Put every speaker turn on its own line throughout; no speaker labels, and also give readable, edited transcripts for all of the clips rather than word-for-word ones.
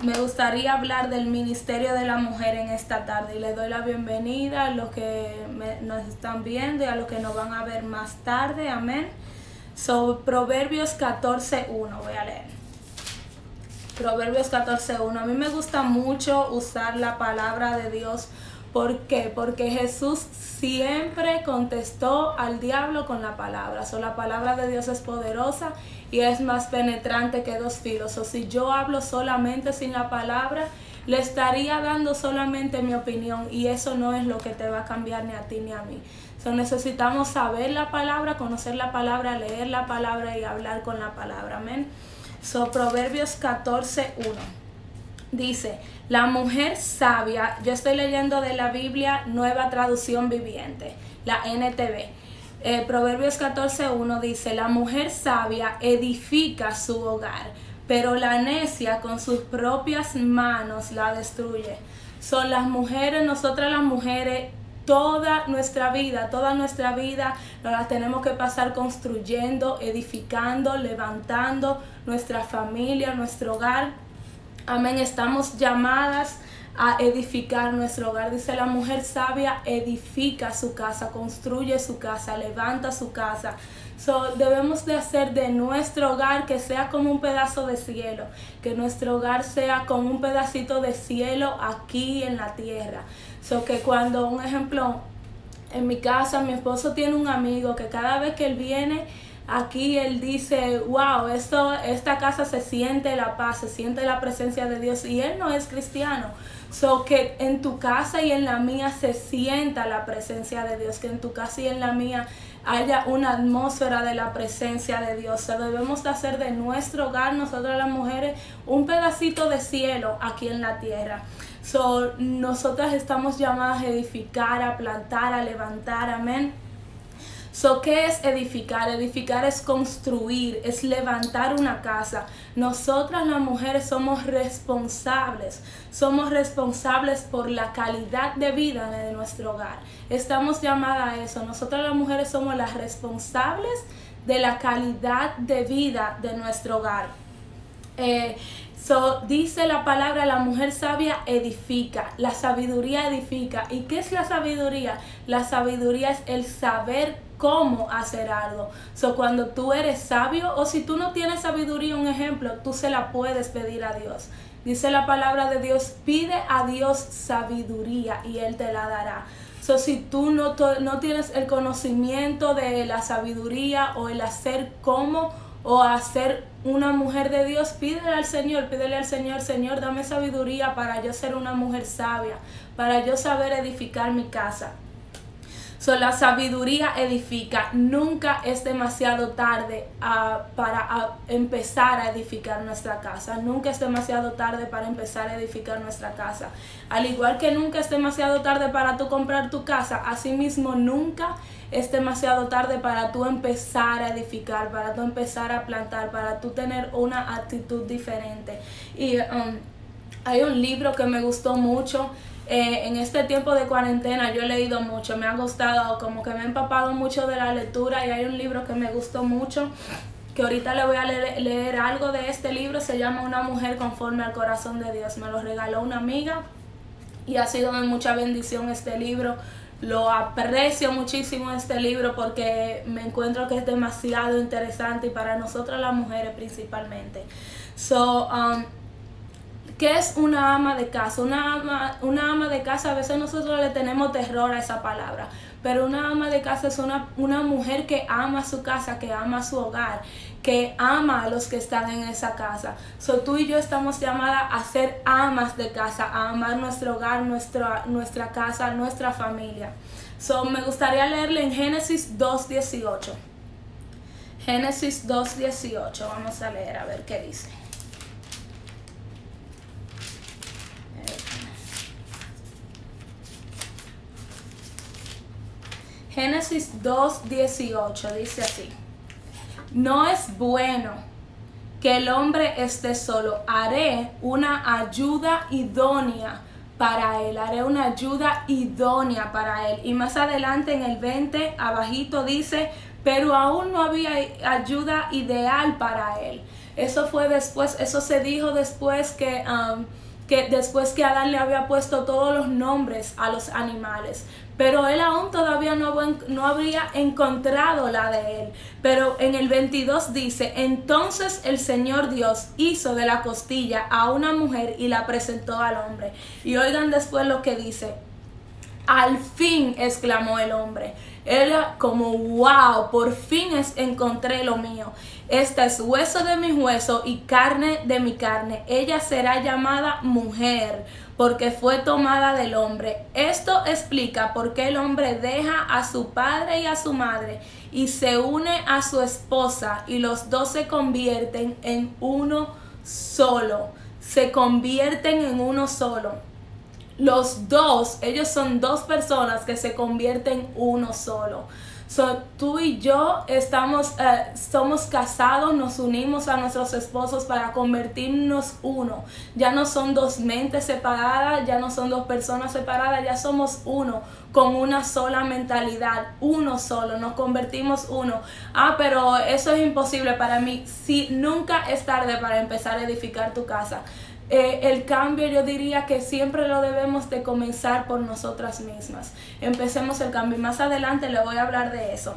Me gustaría hablar del ministerio de la mujer en esta tarde y le doy la bienvenida a los que nos están viendo y a los que nos van a ver más tarde. Amén. Proverbios 14:1, voy a leer. Proverbios 14:1. A mí me gusta mucho usar la palabra de Dios. ¿Por qué? Porque Jesús siempre contestó al diablo con la palabra. La palabra de Dios es poderosa y es más penetrante que dos filos. Si yo hablo solamente sin la palabra, le estaría dando solamente mi opinión y eso no es lo que te va a cambiar ni a ti ni a mí. Necesitamos saber la palabra, conocer la palabra, leer la palabra y hablar con la palabra. Amén. Proverbios 14:1 dice: la mujer sabia, yo estoy leyendo de la Biblia Nueva Traducción Viviente, la NTV. Proverbios 14:1 dice: la mujer sabia edifica su hogar, pero la necia con sus propias manos la destruye. Son las mujeres, nosotras las mujeres, toda nuestra vida nos la tenemos que pasar construyendo, edificando, levantando nuestra familia, nuestro hogar. Amén. Estamos llamadas a edificar nuestro hogar. Dice: la mujer sabia edifica su casa, construye su casa, levanta su casa. Debemos de hacer de nuestro hogar que sea como un pedazo de cielo, que nuestro hogar sea como un pedacito de cielo aquí en la tierra. Que cuando, un ejemplo, en mi casa mi esposo tiene un amigo que cada vez que él viene aquí, él dice: wow, esta casa se siente la paz, se siente la presencia de Dios, y él no es cristiano. Que en tu casa y en la mía se sienta la presencia de Dios, que en tu casa y en la mía haya una atmósfera de la presencia de Dios. Debemos de hacer de nuestro hogar, nosotras las mujeres, un pedacito de cielo aquí en la tierra. Nosotras estamos llamadas a edificar, a plantar, a levantar. Amén. ¿Qué es edificar? Edificar es construir, es levantar una casa. Nosotras las mujeres somos responsables por la calidad de vida de nuestro hogar. Estamos llamadas a eso. Nosotras las mujeres somos las responsables de la calidad de vida de nuestro hogar. Dice la palabra: la mujer sabia edifica, la sabiduría edifica. ¿Y qué es la sabiduría? La sabiduría es el saber cómo hacer algo. Cuando tú eres sabio, o si tú no tienes sabiduría, un ejemplo, tú se la puedes pedir a Dios. Dice la palabra de Dios: pide a Dios sabiduría y Él te la dará. Si tú no tienes el conocimiento de la sabiduría o el hacer cómo o hacer una mujer de Dios, pídele al Señor: Señor, dame sabiduría para yo ser una mujer sabia, para yo saber edificar mi casa. La sabiduría edifica. Nunca es demasiado tarde para empezar a edificar nuestra casa. Nunca es demasiado tarde para empezar a edificar nuestra casa. Al igual que nunca es demasiado tarde para tú comprar tu casa, asimismo nunca es demasiado tarde para tú empezar a edificar, para tú empezar a plantar, para tú tener una actitud diferente. Y hay un libro que me gustó mucho. En este tiempo de cuarentena yo he leído mucho, me ha gustado, como que me he empapado mucho de la lectura, y hay un libro que me gustó mucho, que ahorita le voy a leer algo de este libro. Se llama Una mujer conforme al corazón de Dios. Me lo regaló una amiga y ha sido de mucha bendición este libro. Lo aprecio muchísimo este libro porque me encuentro que es demasiado interesante, y para nosotras las mujeres principalmente. ¿Qué es una ama de casa? Una ama de casa, a veces nosotros le tenemos terror a esa palabra, pero una ama de casa es una mujer que ama su casa, que ama su hogar, que ama a los que están en esa casa. Tú y yo estamos llamadas a ser amas de casa, a amar nuestro hogar, nuestra casa, nuestra familia. Me gustaría leerle en Génesis 2:18. Génesis 2:18, vamos a leer a ver qué dice. Génesis 2:18 dice así: no es bueno que el hombre esté solo, haré una ayuda idónea para él, Y más adelante en el 20, abajito dice: pero aún no había ayuda ideal para él. Eso fue después, eso se dijo después que después que Adán le había puesto todos los nombres a los animales, pero él aún todavía no habría encontrado la de él. Pero en el 22 dice: entonces el Señor Dios hizo de la costilla a una mujer y la presentó al hombre. Y oigan después lo que dice: al fin, exclamó el hombre. Era como: wow, por fin encontré lo mío. Esta es hueso de mi hueso y carne de mi carne. Ella será llamada mujer, porque fue tomada del hombre. Esto explica por qué el hombre deja a su padre y a su madre y se une a su esposa, y los dos se convierten en uno solo. Se convierten en uno solo. Los dos, ellos son dos personas que se convierten uno solo. Tú y yo somos casados, nos unimos a nuestros esposos para convertirnos uno. Ya no son dos mentes separadas, ya no son dos personas separadas, ya somos uno, con una sola mentalidad, uno solo, nos convertimos uno. Pero eso es imposible para mí. Sí, nunca es tarde para empezar a edificar tu casa. El cambio, yo diría que siempre lo debemos de comenzar por nosotras mismas. Empecemos el cambio y más adelante le voy a hablar de eso.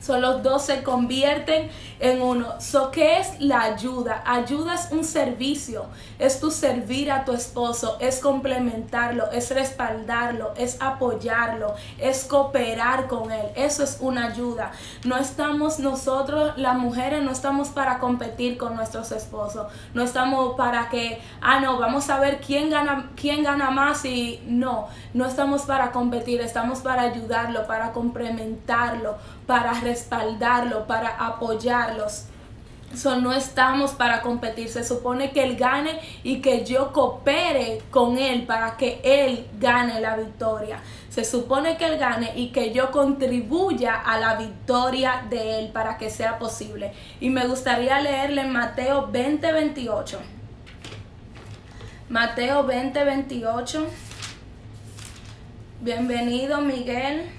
Los dos se convierten en uno. ¿Qué es la ayuda? Ayuda es un servicio. Es tu servir a tu esposo, es complementarlo, es respaldarlo, es apoyarlo, es cooperar con él. Eso es una ayuda. No estamos nosotros, las mujeres, no estamos para competir con nuestros esposos. No estamos para que, vamos a ver quién gana más y no estamos para competir, estamos para ayudarlo, para complementarlo, para respaldarlo, para apoyarlos. No estamos para competir. Se supone que él gane y que yo coopere con él para que él gane la victoria. Se supone que él gane y que yo contribuya a la victoria de él para que sea posible. Y me gustaría leerle Mateo 20:28. Mateo 20:28. Bienvenido, Miguel.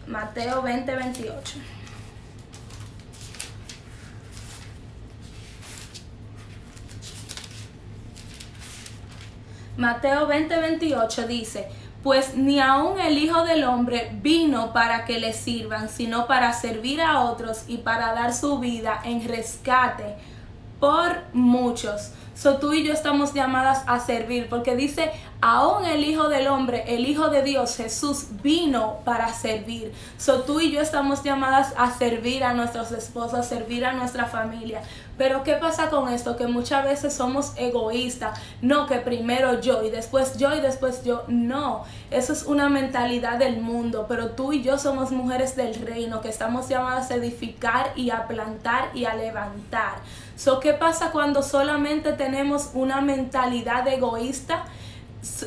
Mateo 20:28. Mateo 20:28 dice: pues ni aun el Hijo del Hombre vino para que le sirvan, sino para servir a otros y para dar su vida en rescate por muchos. Tú y yo estamos llamadas a servir, porque dice: aún el Hijo del Hombre, el Hijo de Dios, Jesús, vino para servir. Tú y yo estamos llamadas a servir a nuestros esposos, a servir a nuestra familia. Pero ¿qué pasa con esto? Que muchas veces somos egoístas. No, que primero yo y después yo y después yo. No, eso es una mentalidad del mundo. Pero tú y yo somos mujeres del reino que estamos llamadas a edificar y a plantar y a levantar. ¿Qué pasa cuando solamente tenemos una mentalidad egoísta?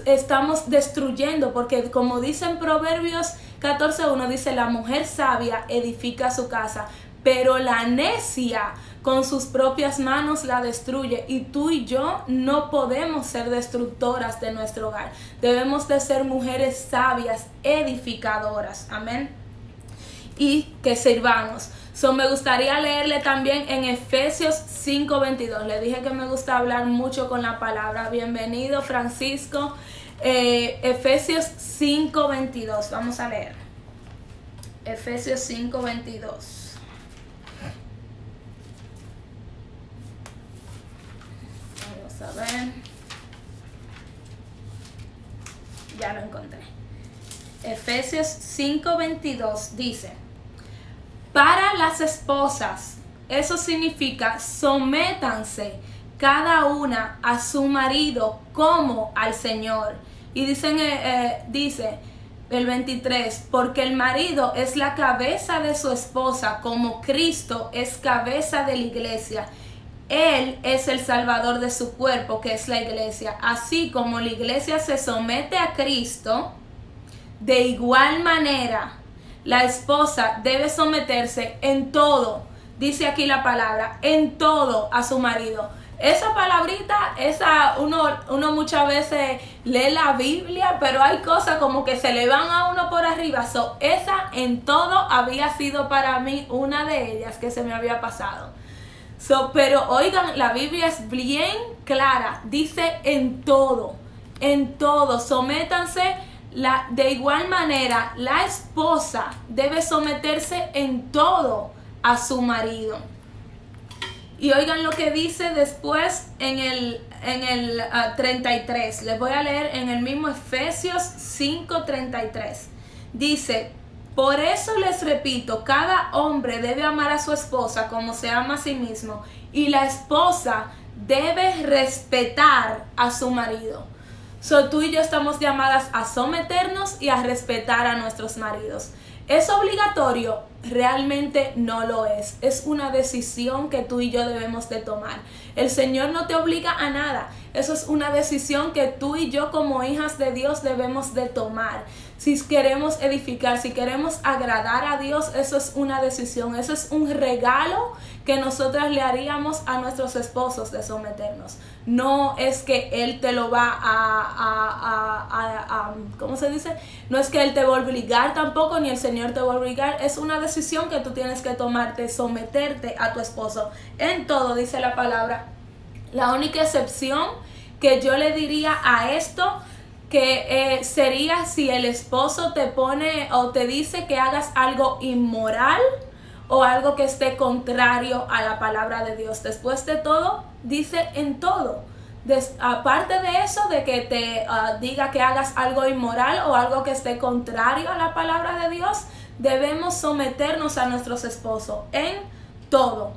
Estamos destruyendo, porque como dice en Proverbios 14:1, dice: la mujer sabia edifica su casa, pero la necia con sus propias manos la destruye. Y tú y yo no podemos ser destructoras de nuestro hogar. Debemos de ser mujeres sabias, edificadoras. Amén. Y que sirvamos. Me gustaría leerle también en Efesios 5:22. Le dije que me gusta hablar mucho con la palabra. Bienvenido, Francisco. Efesios 5:22. Vamos a leer. Efesios 5:22. Vamos a ver. Ya lo encontré. Efesios 5:22 dice: para las esposas, eso significa sométanse cada una a su marido como al Señor. Y dice el 23, porque el marido es la cabeza de su esposa, como Cristo es cabeza de la iglesia. Él es el salvador de su cuerpo, que es la iglesia. Así como la iglesia se somete a Cristo, de igual manera la esposa debe someterse en todo, dice aquí la palabra, en todo a su marido. Esa palabrita, uno muchas veces lee la Biblia, pero hay cosas como que se le van a uno por arriba. Esa en todo había sido para mí una de ellas que se me había pasado. Pero oigan, la Biblia es bien clara, dice en todo, sométanse. De igual manera, la esposa debe someterse en todo a su marido. Y oigan lo que dice después en el 33. Les voy a leer en el mismo Efesios 5:33. Dice: por eso les repito, cada hombre debe amar a su esposa como se ama a sí mismo, y la esposa debe respetar a su marido. Tú y yo estamos llamadas a someternos y a respetar a nuestros maridos. ¿Es obligatorio? Realmente no lo es. Es una decisión que tú y yo debemos de tomar. El Señor no te obliga a nada. Eso es una decisión que tú y yo como hijas de Dios debemos de tomar. Si queremos edificar, si queremos agradar a Dios, eso es una decisión. Eso es un regalo que nosotras le haríamos a nuestros esposos de someternos. No es que Él te lo va ¿cómo se dice? No es que Él te va a obligar tampoco, ni el Señor te va a obligar. Es una decisión que tú tienes que tomarte, someterte a tu esposo. En todo, dice la palabra. La única excepción que yo le diría a esto, que sería si el esposo te pone o te dice que hagas algo inmoral o algo que esté contrario a la palabra de Dios. Después de todo, dice en todo. Aparte de eso, de que te diga que hagas algo inmoral o algo que esté contrario a la palabra de Dios, debemos someternos a nuestros esposos en todo.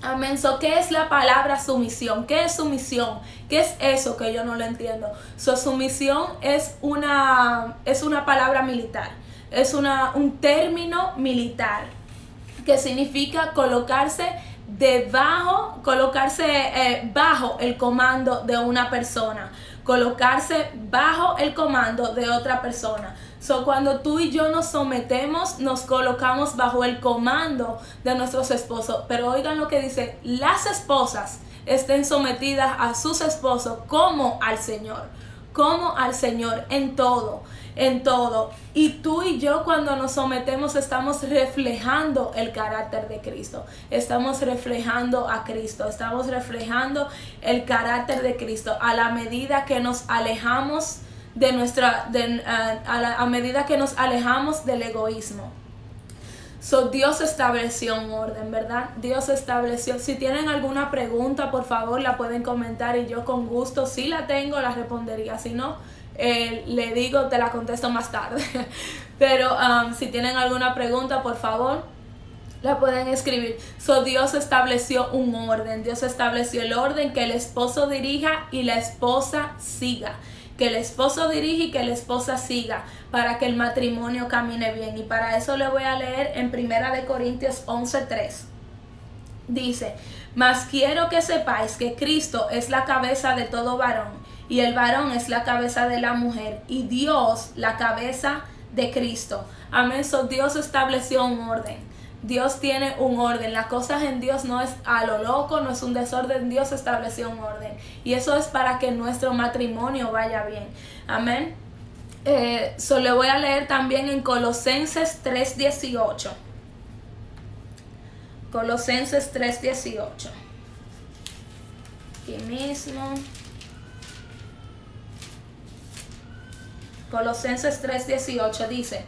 Amén. ¿Qué es la palabra sumisión? ¿Qué es sumisión? ¿Qué es eso que yo no lo entiendo? Sumisión es una palabra militar. Es un término militar que significa colocarse bajo el comando de una persona. Colocarse bajo el comando de otra persona. Cuando tú y yo nos sometemos, nos colocamos bajo el comando de nuestros esposos. Pero oigan lo que dice: las esposas estén sometidas a sus esposos como al Señor en todo. Y tú y yo, cuando nos sometemos, estamos reflejando el carácter de Cristo. Estamos reflejando a Cristo. Estamos reflejando el carácter de Cristo. A la medida que nos alejamos a medida que nos alejamos del egoísmo. Dios estableció un orden, ¿verdad? Dios estableció. Si tienen alguna pregunta, por favor, la pueden comentar y yo con gusto, si la tengo, la respondería. Si no, le digo, te la contesto más tarde. Pero si tienen alguna pregunta, por favor, la pueden escribir. Dios estableció un orden. Dios estableció el orden, que el esposo dirija y la esposa siga. Que el esposo dirija y que la esposa siga, para que el matrimonio camine bien. Y para eso le voy a leer en 1 Corintios 11:3. Dice: mas quiero que sepáis que Cristo es la cabeza de todo varón, y el varón es la cabeza de la mujer, y Dios la cabeza de Cristo. Amén. Dios estableció un orden. Dios tiene un orden. Las cosas en Dios no es a lo loco, no es un desorden. Dios estableció un orden. Y eso es para que nuestro matrimonio vaya bien. Amén. Le voy a leer también en Colosenses 3:18. Colosenses 3:18. Aquí mismo. Colosenses 3:18 dice: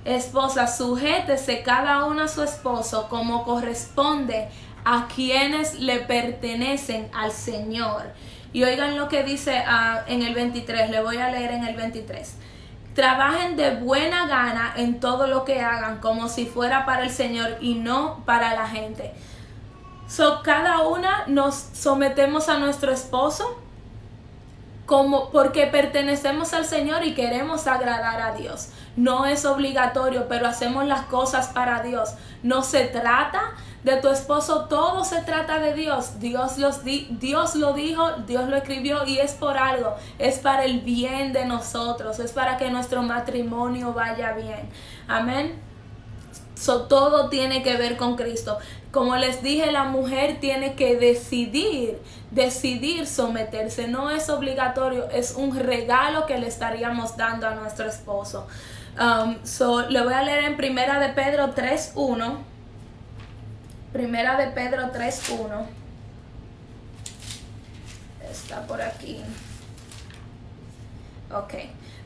esposas, sujétese cada uno a su esposo como corresponde a quienes le pertenecen al Señor. Y oigan lo que dice en el 23, le voy a leer en el 23. Trabajen de buena gana en todo lo que hagan, como si fuera para el Señor y no para la gente. Cada una nos sometemos a nuestro esposo porque pertenecemos al Señor y queremos agradar a Dios. No es obligatorio, pero hacemos las cosas para Dios. No se trata de tu esposo, todo se trata de Dios. Dios lo dijo, Dios lo escribió y es por algo. Es para el bien de nosotros, es para que nuestro matrimonio vaya bien. Amén. Todo tiene que ver con Cristo. Como les dije, la mujer tiene que decidir someterse. No es obligatorio, es un regalo que le estaríamos dando a nuestro esposo. Le voy a leer en 1 Pedro 3:1. Primera de Pedro 3:1. Está por aquí. Ok.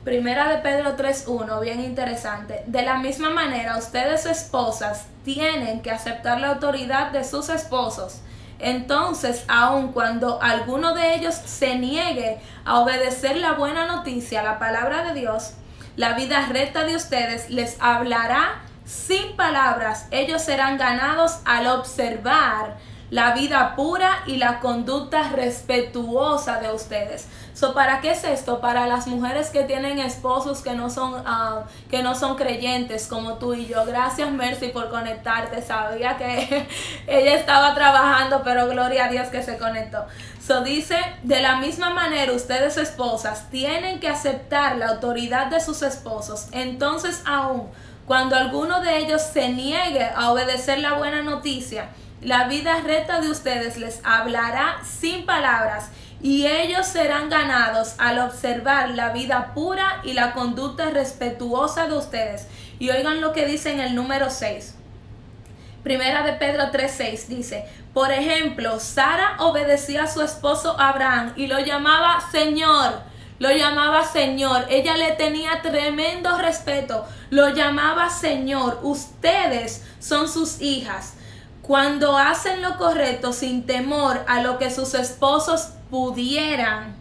Primera de Pedro 3:1, bien interesante. De la misma manera, ustedes esposas tienen que aceptar la autoridad de sus esposos. Entonces, aun cuando alguno de ellos se niegue a obedecer la buena noticia, la palabra de Dios, la vida recta de ustedes les hablará sin palabras. Ellos serán ganados al observar la vida pura y la conducta respetuosa de ustedes. ¿Para qué es esto? Para las mujeres que tienen esposos que no son creyentes como tú y yo. Gracias, Mercy, por conectarte. Sabía que ella estaba trabajando, pero gloria a Dios que se conectó. Dice, de la misma manera, ustedes esposas tienen que aceptar la autoridad de sus esposos. Entonces, aún cuando alguno de ellos se niegue a obedecer la buena noticia, la vida recta de ustedes les hablará sin palabras y ellos serán ganados al observar la vida pura y la conducta respetuosa de ustedes. Y oigan lo que dice en el número 6. Primera de Pedro 3:6 dice, por ejemplo, Sara obedecía a su esposo Abraham y lo llamaba Señor. Lo llamaba Señor. Ella le tenía tremendo respeto. Lo llamaba Señor. Ustedes son sus hijas. Cuando hacen lo correcto sin temor a lo que sus esposos pudieran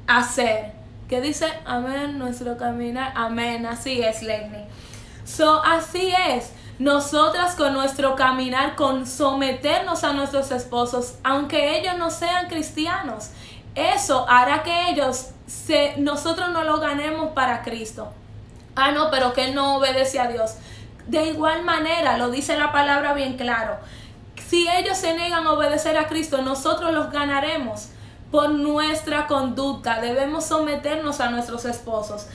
hacer. ¿Qué dice? Amén, nuestro caminar. Amén, así es, Lenny. Así es. Nosotras con nuestro caminar, con someternos a nuestros esposos, aunque ellos no sean cristianos, eso hará que nosotros no lo ganemos para Cristo. No, pero que él no obedece a Dios. De igual manera, lo dice la palabra bien claro. Si ellos se niegan a obedecer a Cristo, nosotros los ganaremos por nuestra conducta. Debemos someternos a nuestros esposos.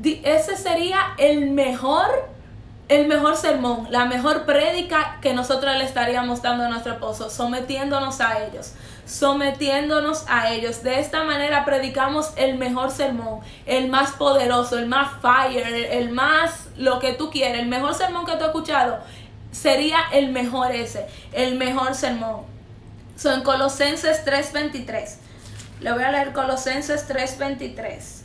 Ese sería el mejor sermón, la mejor prédica que nosotros le estaríamos dando a nuestro esposo, sometiéndonos a ellos. De esta manera predicamos el mejor sermón, el más poderoso, el más fire, el más lo que tú quieras, el mejor sermón que tú has escuchado. Sería el mejor sermón. En Colosenses 3:23. Le voy a leer Colosenses 3:23.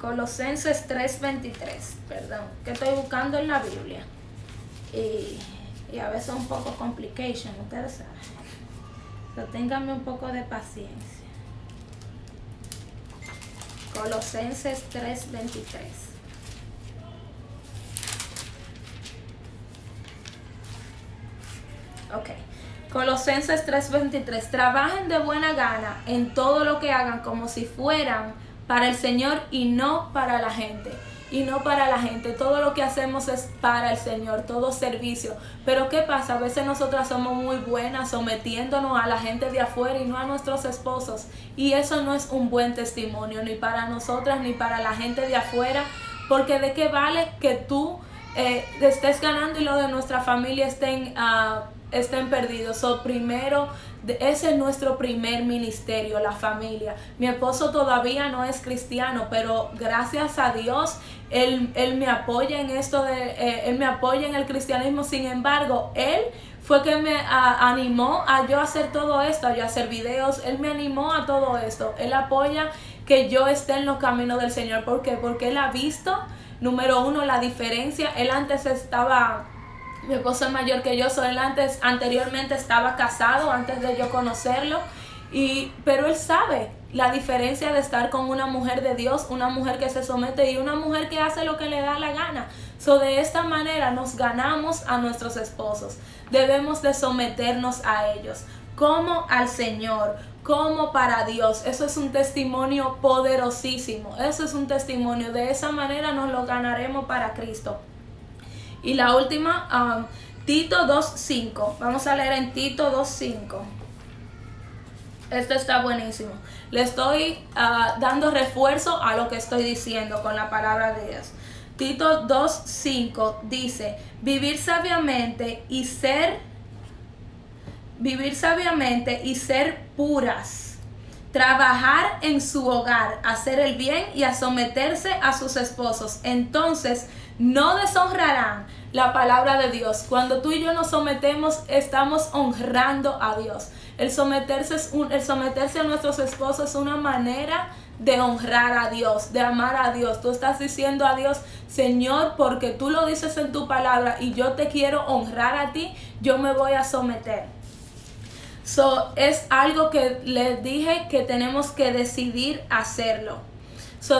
Colosenses 3:23. Perdón, que estoy buscando en la Biblia. Y a veces un poco complication, ustedes saben. Ténganme un poco de paciencia. Colosenses 3:23. Ok. Colosenses 3:23. Trabajen de buena gana en todo lo que hagan como si fueran para el Señor y no para la gente. Todo lo que hacemos es para el Señor, todo servicio. Pero ¿qué pasa? A veces nosotras somos muy buenas sometiéndonos a la gente de afuera y no a nuestros esposos. Y eso no es un buen testimonio, ni para nosotras ni para la gente de afuera. Porque ¿de qué vale que tú estés ganando y lo de nuestra familia estén perdidos? Primero, ese es nuestro primer ministerio, la familia. Mi esposo todavía no es cristiano, pero gracias a Dios él me apoya en esto él me apoya en el cristianismo. Sin embargo, él fue que me animó a yo hacer todo esto, a yo hacer videos. Él me animó a todo esto. Él apoya que yo esté en los caminos del Señor. ¿Por qué? Porque él ha visto, número uno, la diferencia. Él antes mi esposo es mayor que yo, él anteriormente estaba casado antes de yo conocerlo, pero él sabe la diferencia de estar con una mujer de Dios, una mujer que se somete y una mujer que hace lo que le da la gana. De esta manera nos ganamos a nuestros esposos. Debemos de someternos a ellos como al Señor, como para Dios. Eso es un testimonio poderosísimo. Eso es un testimonio. De esa manera nos lo ganaremos para Cristo. Y la última, Tito 2:5. Vamos a leer en Tito 2:5. Esto está buenísimo. Le estoy dando refuerzo a lo que estoy diciendo con la palabra de Dios. Tito 2:5 dice: vivir sabiamente y ser puras, trabajar en su hogar, hacer el bien y a someterse a sus esposos. Entonces no deshonrarán la palabra de Dios. Cuando tú y yo nos sometemos, estamos honrando a Dios. El someterse a nuestros esposos es una manera de honrar a Dios, de amar a Dios. Tú estás diciendo a Dios: Señor, porque tú lo dices en tu palabra y yo te quiero honrar a ti, yo me voy a someter. Es algo que les dije que tenemos que decidir hacerlo.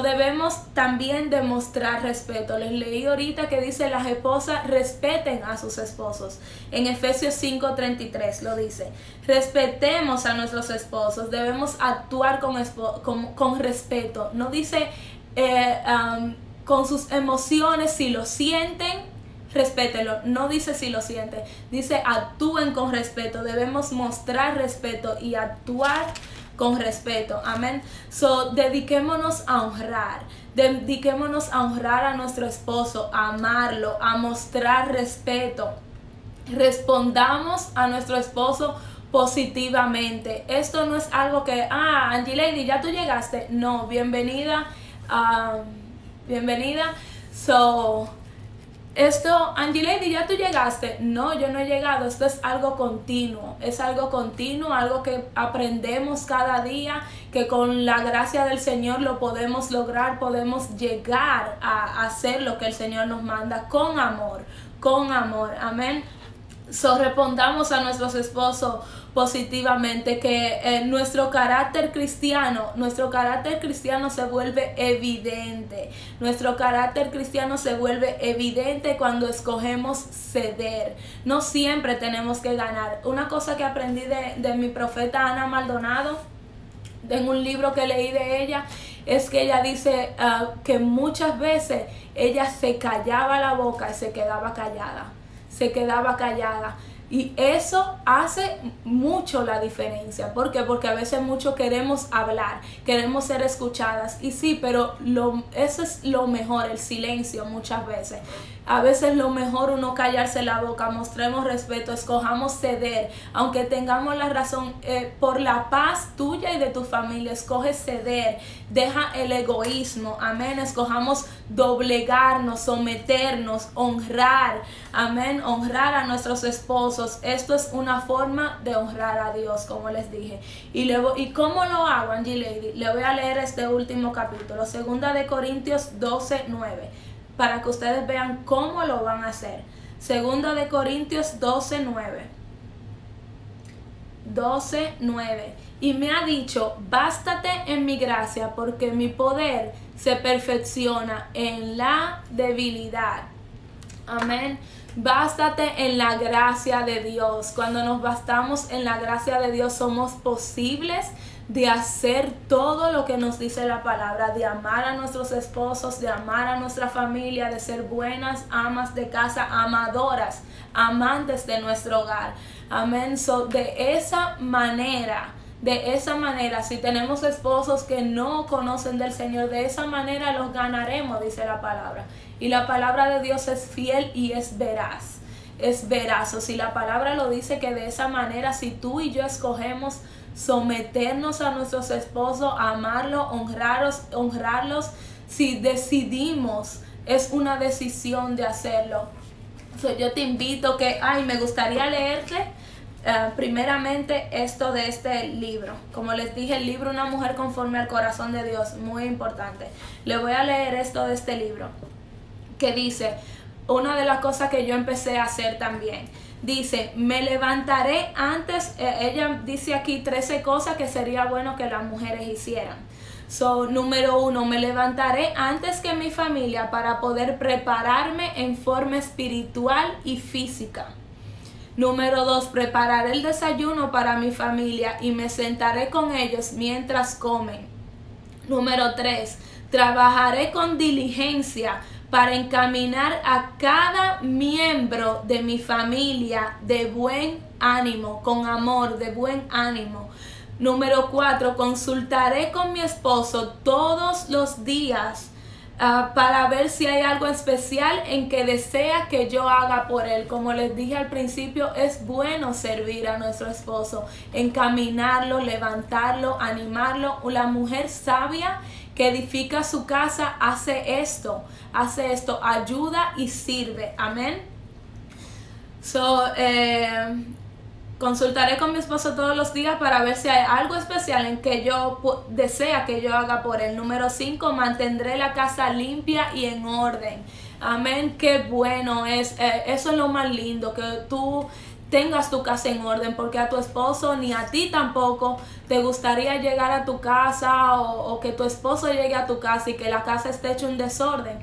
Debemos también demostrar respeto. Les leí ahorita que dice: las esposas respeten a sus esposos. En Efesios 5:33 lo dice. Respetemos a nuestros esposos. Debemos actuar con respeto. No dice con sus emociones. Si lo sienten, respétenlo. No dice si lo sienten. Dice actúen con respeto. Debemos mostrar respeto y actuar con respeto. Amén. Dediquémonos a honrar. Dediquémonos a honrar a nuestro esposo, a amarlo, a mostrar respeto. Respondamos a nuestro esposo positivamente. Esto no es algo que, Angie Lady, ya tú llegaste. No, bienvenida. Bienvenida. Angie Lady, ¿ya tú llegaste? No, yo no he llegado. Esto es algo continuo. Es algo continuo, algo que aprendemos cada día, que con la gracia del Señor lo podemos lograr, podemos llegar a hacer lo que el Señor nos manda con amor. Amén. Respondamos a nuestros esposos positivamente, que nuestro carácter cristiano se vuelve evidente. Nuestro carácter cristiano se vuelve evidente cuando escogemos ceder. No siempre tenemos que ganar. Una cosa que aprendí de mi profeta Ana Maldonado, en un libro que leí de ella, es que ella dice que muchas veces ella se callaba la boca y se quedaba callada. Y eso hace mucho la diferencia. ¿Por qué? Porque a veces mucho queremos hablar, queremos ser escuchadas. Y sí, pero eso es lo mejor, el silencio muchas veces. A veces lo mejor uno callarse la boca, mostremos respeto, escojamos ceder. Aunque tengamos la razón, por la paz tuya y de tu familia, escoge ceder. Deja el egoísmo, amén. Escojamos doblegarnos, someternos, honrar, amén. Honrar a nuestros esposos. Esto es una forma de honrar a Dios, como les dije. ¿Y cómo lo hago, Angie Lady? Le voy a leer este último capítulo, 2 Corintios 12:9. Para que ustedes vean cómo lo van a hacer. 2 Corintios 12:9. 12:9. Y me ha dicho: bástate en mi gracia, porque mi poder se perfecciona en la debilidad. Amén. Bástate en la gracia de Dios. Cuando nos bastamos en la gracia de Dios, somos posibles de hacer todo lo que nos dice la palabra, de amar a nuestros esposos, de amar a nuestra familia, de ser buenas amas de casa, amadoras, amantes de nuestro hogar. Amén. De esa manera, si tenemos esposos que no conocen del Señor, de esa manera los ganaremos, dice la palabra. Y la palabra de Dios es fiel y es veraz. Es veraz. Si la palabra lo dice, que de esa manera, si tú y yo escogemos someternos a nuestros esposos, amarlos, honrarlos, si decidimos, es una decisión de hacerlo. Yo te invito me gustaría leerte primeramente esto de este libro. Como les dije, el libro Una mujer conforme al corazón de Dios, muy importante. Le voy a leer esto de este libro, que dice, una de las cosas que yo empecé a hacer también. Dice, me levantaré antes, ella dice aquí 13 cosas que sería bueno que las mujeres hicieran. Número 1, me levantaré antes que mi familia para poder prepararme en forma espiritual y física. Número 2, prepararé el desayuno para mi familia y me sentaré con ellos mientras comen. Número 3, trabajaré con diligencia para encaminar a cada miembro de mi familia de buen ánimo, con amor, de buen ánimo. Número 4, consultaré con mi esposo todos los días para ver si hay algo especial en que desea que yo haga por él. Como les dije al principio, es bueno servir a nuestro esposo, encaminarlo, levantarlo, animarlo. La mujer sabia que edifica su casa hace esto, ayuda y sirve. Amén. Consultaré con mi esposo todos los días para ver si hay algo especial en que yo desea que yo haga por él. Número 5, mantendré la casa limpia y en orden. Amén, qué bueno es. Eso es lo más lindo, que tú tengas tu casa en orden, porque a tu esposo ni a ti tampoco te gustaría llegar a tu casa o que tu esposo llegue a tu casa y que la casa esté hecha un desorden.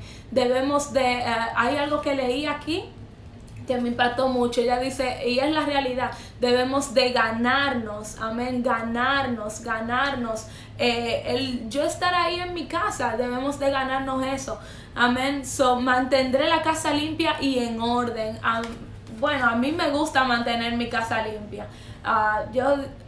Hay algo que leí aquí que me impactó mucho. Ella dice, y es la realidad, debemos de ganarnos, amén, ganarnos, yo estar ahí en mi casa, debemos de ganarnos eso, amén. Mantendré la casa limpia y en orden. Bueno, a mí me gusta mantener mi casa limpia.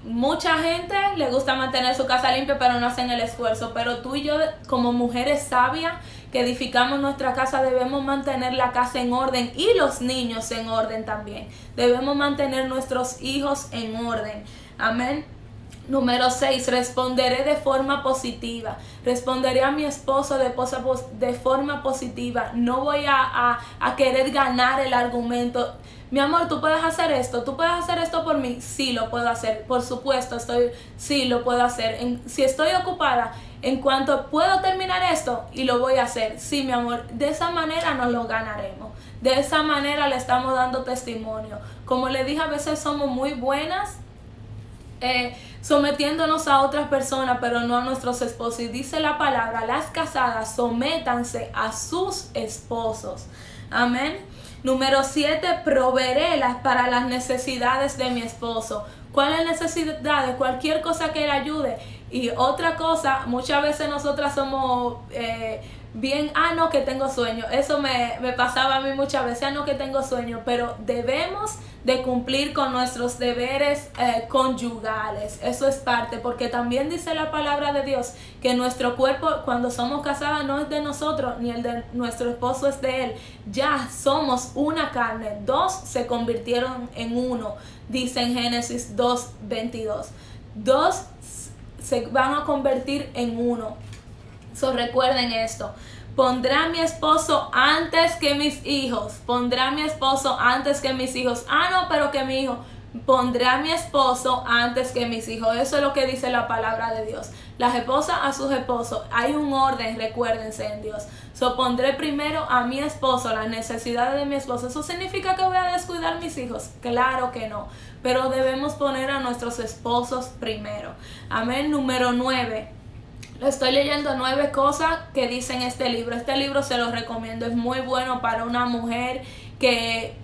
Mucha gente le gusta mantener su casa limpia, pero no hacen el esfuerzo. Pero tú y yo, como mujeres sabias que edificamos nuestra casa, debemos mantener la casa en orden y los niños en orden también. Debemos mantener nuestros hijos en orden. Amén. Número 6, responderé de forma positiva. Responderé a mi esposo de forma positiva. No voy a querer ganar el argumento. Mi amor, tú puedes hacer esto por mí. Sí, lo puedo hacer. Por supuesto, sí, lo puedo hacer. Si estoy ocupada, en cuanto puedo terminar esto, y lo voy a hacer. Sí, mi amor, de esa manera nos lo ganaremos. De esa manera le estamos dando testimonio. Como le dije, a veces somos muy buenas sometiéndonos a otras personas, pero no a nuestros esposos. Y dice la palabra, las casadas sométanse a sus esposos. Amén. Número 7, proveeré para las necesidades de mi esposo. ¿Cuáles necesidades? Cualquier cosa que le ayude. Y otra cosa, muchas veces nosotras somos bien, no, que tengo sueño. Eso me pasaba a mí muchas veces, no, que tengo sueño. Pero debemos de cumplir con nuestros deberes conyugales. Eso es parte, porque también dice la palabra de Dios que nuestro cuerpo, cuando somos casadas, no es de nosotros, ni el de nuestro esposo es de él. Ya somos una carne, dos se convirtieron en uno, dice en Génesis 2:22. Dos se van a convertir en uno. Recuerden esto. Pondré a mi esposo antes que mis hijos. Pondré a mi esposo antes que mis hijos. No, pero que mi hijo. Pondré a mi esposo antes que mis hijos. Eso es lo que dice la palabra de Dios. Las esposas a sus esposos. Hay un orden, recuérdense, en Dios. Pondré primero a mi esposo, las necesidades de mi esposo. ¿Eso significa que voy a descuidar a mis hijos? Claro que no. Pero debemos poner a nuestros esposos primero. Amén. Número 9. Estoy leyendo 9 cosas que dicen este libro. Este libro se los recomiendo. Es muy bueno para una mujer que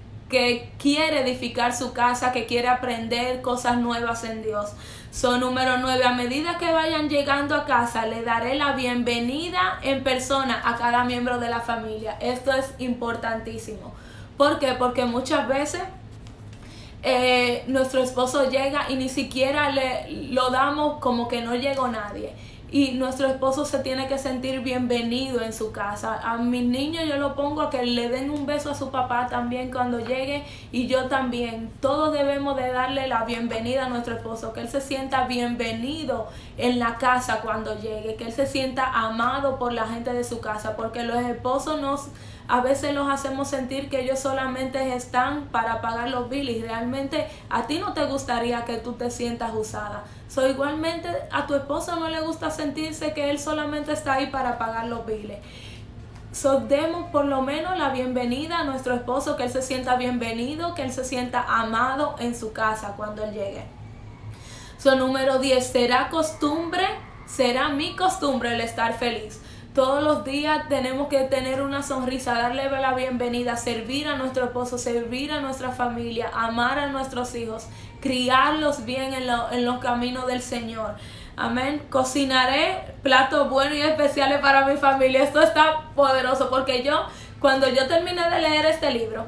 quiere edificar su casa, que quiere aprender cosas nuevas en Dios. Número 9. A medida que vayan llegando a casa, le daré la bienvenida en persona a cada miembro de la familia. Esto es importantísimo. ¿Por qué? Porque muchas veces nuestro esposo llega y ni siquiera lo damos como que no llegó nadie. Y nuestro esposo se tiene que sentir bienvenido en su casa. A mis niños yo lo pongo a que le den un beso a su papá también cuando llegue, y yo también. Todos debemos de darle la bienvenida a nuestro esposo, que él se sienta bienvenido en la casa cuando llegue, que él se sienta amado por la gente de su casa, porque los esposos a veces los hacemos sentir que ellos solamente están para pagar los bills. Realmente a ti no te gustaría que tú te sientas usada. Igualmente a tu esposo no le gusta sentirse que él solamente está ahí para pagar los bills. Demos por lo menos la bienvenida a nuestro esposo, que él se sienta bienvenido, que él se sienta amado en su casa cuando él llegue. Número 10, será mi costumbre el estar feliz. Todos los días tenemos que tener una sonrisa, darle la bienvenida, servir a nuestro esposo, servir a nuestra familia, amar a nuestros hijos, criarlos bien en los caminos del Señor. Amén. Cocinaré platos buenos y especiales para mi familia. Esto está poderoso, porque cuando yo terminé de leer este libro,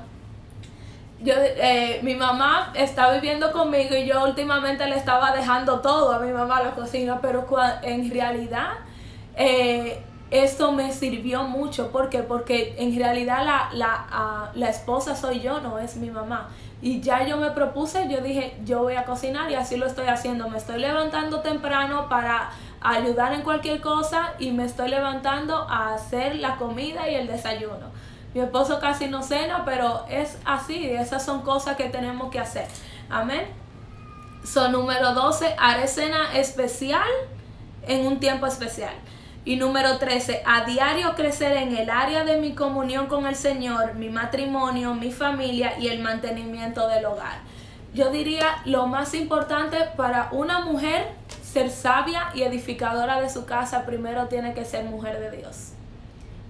mi mamá está viviendo conmigo y yo últimamente le estaba dejando todo a mi mamá, la cocina, pero en realidad esto me sirvió mucho. ¿Por qué? Porque en realidad la esposa soy yo, no es mi mamá. Y ya yo me propuse, yo dije, yo voy a cocinar, y así lo estoy haciendo. Me estoy levantando temprano para ayudar en cualquier cosa, y me estoy levantando a hacer la comida y el desayuno. Mi esposo casi no cena, pero es así, esas son cosas que tenemos que hacer. Amén. Número 12, haré cena especial en un tiempo especial. Y número 13, a diario crecer en el área de mi comunión con el Señor, mi matrimonio, mi familia y el mantenimiento del hogar. Yo diría, lo más importante para una mujer ser sabia y edificadora de su casa, primero tiene que ser mujer de Dios.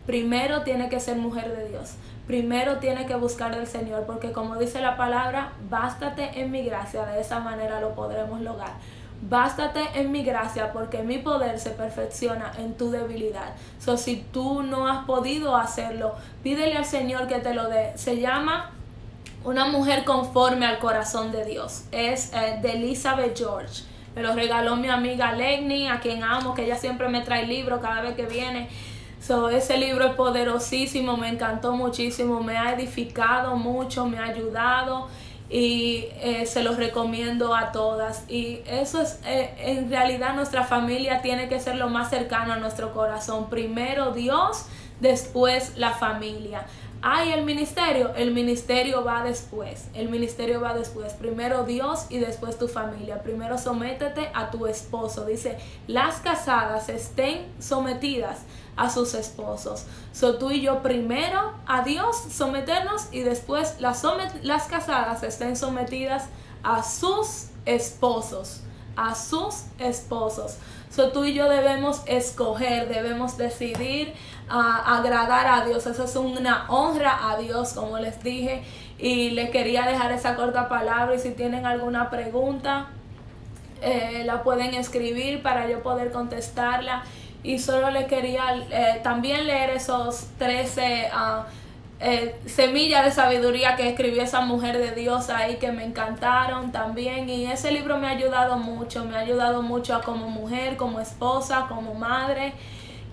Primero tiene que ser mujer de Dios. Primero tiene que buscar del Señor, porque como dice la palabra, bástate en mi gracia, de esa manera lo podremos lograr. Bástate en mi gracia, porque mi poder se perfecciona en tu debilidad. Si tú no has podido hacerlo, pídele al Señor que te lo dé. Se llama Una mujer conforme al corazón de Dios. Es de Elizabeth George. Me lo regaló mi amiga Legni, a quien amo, que ella siempre me trae libros cada vez que viene. Ese libro es poderosísimo, me encantó muchísimo, me ha edificado mucho, me ha ayudado, y se los recomiendo a todas. Y eso es, en realidad nuestra familia tiene que ser lo más cercano a nuestro corazón. Primero Dios, después la familia. El ministerio va después. El ministerio va después. Primero Dios y después tu familia. Primero sométete a tu esposo. Dice, las casadas estén sometidas a sus esposos. Tú y yo primero a Dios someternos, y después las casadas estén sometidas a sus esposos. A sus esposos. Tú y yo debemos escoger, debemos decidir agradar a Dios. Eso es una honra a Dios, como les dije, y les quería dejar esa corta palabra. Y si tienen alguna pregunta, la pueden escribir para yo poder contestarla. Y solo les quería también leer esos 13 semillas de sabiduría que escribió esa mujer de Dios ahí, que me encantaron también. Y ese libro me ha ayudado mucho como mujer, como esposa, como madre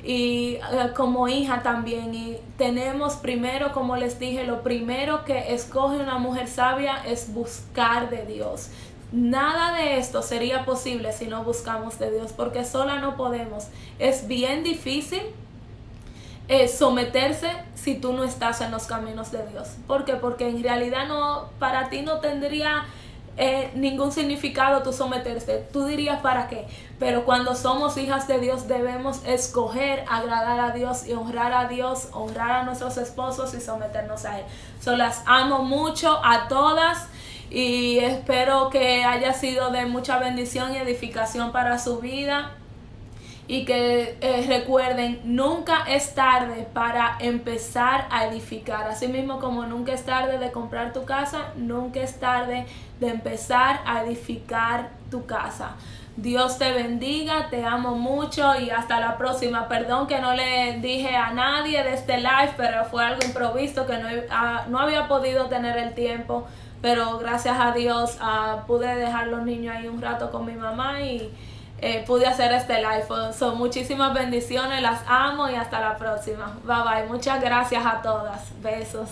y como hija también. Y tenemos primero, como les dije, lo primero que escoge una mujer sabia es buscar de Dios. Nada de esto sería posible si no buscamos de Dios, porque sola no podemos. Es bien difícil someterse si tú no estás en los caminos de Dios. ¿Por qué? Porque en realidad para ti no tendría ningún significado tú someterse. Tú dirías, ¿para qué? Pero cuando somos hijas de Dios debemos escoger agradar a Dios y honrar a Dios, honrar a nuestros esposos y someternos a Él. Las amo mucho a todas, y espero que haya sido de mucha bendición y edificación para su vida. Y que recuerden, nunca es tarde para empezar a edificar. Así mismo como nunca es tarde de comprar tu casa, nunca es tarde de empezar a edificar tu casa. Dios te bendiga, te amo mucho y hasta la próxima. Perdón que no le dije a nadie de este live, pero fue algo improvisto que no había podido tener el tiempo. Pero gracias a Dios pude dejar los niños ahí un rato con mi mamá y pude hacer este live. Muchísimas bendiciones, las amo y hasta la próxima. Bye bye. Muchas gracias a todas. Besos.